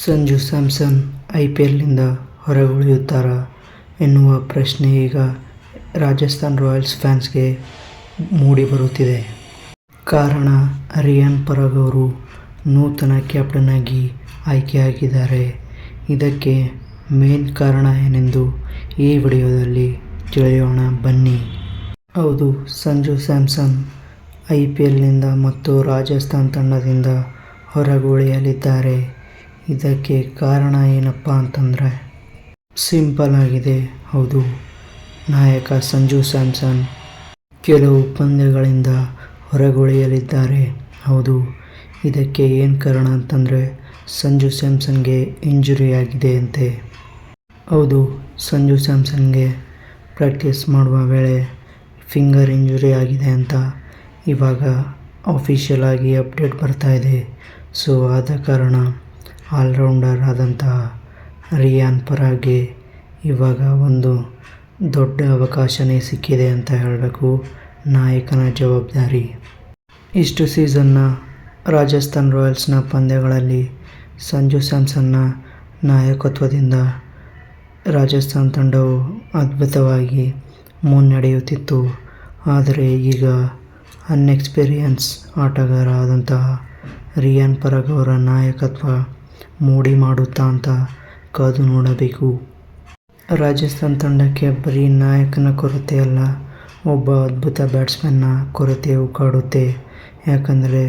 ಸಂಜು ಸ್ಯಾಮ್ಸನ್ IPLನಿಂದ ಹೊರಗುಳಿಯುತ್ತಾರಾ ಎನ್ನುವ ಪ್ರಶ್ನೆ ಈಗ ರಾಜಸ್ಥಾನ್ ರಾಯಲ್ಸ್ ಫ್ಯಾನ್ಸ್ಗೆ ಮೂಡಿಬರುತ್ತಿದೆ. ಕಾರಣ, ರಿಯಾನ್ ಪರಾಗ್ ಅವರು ನೂತನ ಕ್ಯಾಪ್ಟನ್ ಆಗಿ ಆಯ್ಕೆಯಾಗಿದ್ದಾರೆ. ಇದಕ್ಕೆ ಮೇನ್ ಕಾರಣ ಏನೆಂದು ಈ ವಿಡಿಯೋದಲ್ಲಿ ತಿಳಿಯೋಣ ಬನ್ನಿ. ಹೌದು, ಸಂಜು ಸ್ಯಾಮ್ಸನ್ IPLನಿಂದ ಮತ್ತು ರಾಜಸ್ಥಾನ್ ತಂಡದಿಂದ ಹೊರಗುಳಿಯಲಿದ್ದಾರೆ. ಇದಕ್ಕೆ ಕಾರಣ ಏನಪ್ಪ ಅಂತಂದರೆ ಸಿಂಪಲ್ ಆಗಿದೆ. ಹೌದು, ನಾಯಕ ಸಂಜು ಸ್ಯಾಮ್ಸನ್ ಕೆಲವು ಪಂದ್ಯಗಳಿಂದ ಹೊರಗುಳಿಯಲಿದ್ದಾರೆ. ಹೌದು, ಇದಕ್ಕೆ ಏನು ಕಾರಣ ಅಂತಂದರೆ ಸಂಜು ಸ್ಯಾಮ್ಸನ್ಗೆ ಇಂಜುರಿ ಆಗಿದೆ ಅಂತೆ. ಹೌದು, ಸಂಜು ಸ್ಯಾಮ್ಸನ್ಗೆ ಪ್ರಾಕ್ಟೀಸ್ ಮಾಡುವ ವೇಳೆ ಫಿಂಗರ್ ಇಂಜುರಿ ಆಗಿದೆ ಅಂತ ಇವಾಗ ಅಫಿಷಿಯಲ್ ಆಗಿ ಅಪ್ಡೇಟ್ ಬರ್ತಾ ಇದೆ. ಸೊ ಆದ ಕಾರಣ ಆಲ್ರೌಂಡರ್ ಆದಂತಹ ರಿಯಾನ್ ಪರಾಗ್ಗೆ ಇವಾಗ ಒಂದು ದೊಡ್ಡ ಅವಕಾಶನೇ ಸಿಕ್ಕಿದೆ ಅಂತ ಹೇಳಬೇಕು. ನಾಯಕನ ಜವಾಬ್ದಾರಿ. ಇಷ್ಟು ಸೀಸನ್ನ ರಾಜಸ್ಥಾನ್ ರಾಯಲ್ಸ್ನ ಪಂದ್ಯಗಳಲ್ಲಿ ಸಂಜು ಸ್ಯಾಮ್ಸನ್ನ ನಾಯಕತ್ವದಿಂದ ರಾಜಸ್ಥಾನ್ ತಂಡವು ಅದ್ಭುತವಾಗಿ ಮುನ್ನಡೆಯುತ್ತಿತ್ತು. ಆದರೆ ಈಗ ಅನ್ಎಕ್ಸ್ಪೀರಿಯನ್ಸ್ ಆಟಗಾರ ಆದಂತಹ ರಿಯಾನ್ ಪರಾಗ್ ಅವರ ನಾಯಕತ್ವ ಮೋಡಿ ಮಾಡುತ್ತಾ ಅಂತ ಕಾದು ನೋಡಬೇಕು. ರಾಜಸ್ಥಾನ್ ತಂಡಕ್ಕೆ ಬರೀ ನಾಯಕನ ಕೊರತೆ ಅಲ್ಲ, ಒಬ್ಬ ಅದ್ಭುತ ಬ್ಯಾಟ್ಸ್ಮನ್ನ ಕೊರತೆಯೂ ಕಾಡುತ್ತೆ. ಯಾಕಂದರೆ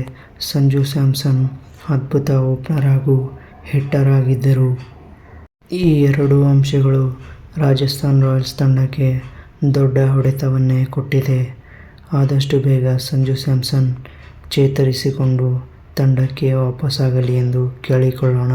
ಸಂಜು ಸ್ಯಾಮ್ಸನ್ ಅದ್ಭುತ ಓಪನರ್ ಹಾಗೂ ಹಿಟ್ಟರ್ ಆಗಿದ್ದರು. ಈ ಎರಡೂ ಅಂಶಗಳು ರಾಜಸ್ಥಾನ್ ರಾಯಲ್ಸ್ ತಂಡಕ್ಕೆ ದೊಡ್ಡ ಹೊಡೆತವನ್ನೇ ಕೊಟ್ಟಿದೆ. ಆದಷ್ಟು ಬೇಗ ಸಂಜು ಸ್ಯಾಮ್ಸನ್ ಚೇತರಿಸಿಕೊಂಡು ತಂಡಕ್ಕೆ ವಾಪಸ್ಸಾಗಲಿ ಎಂದು ಕೇಳಿಕೊಳ್ಳೋಣ.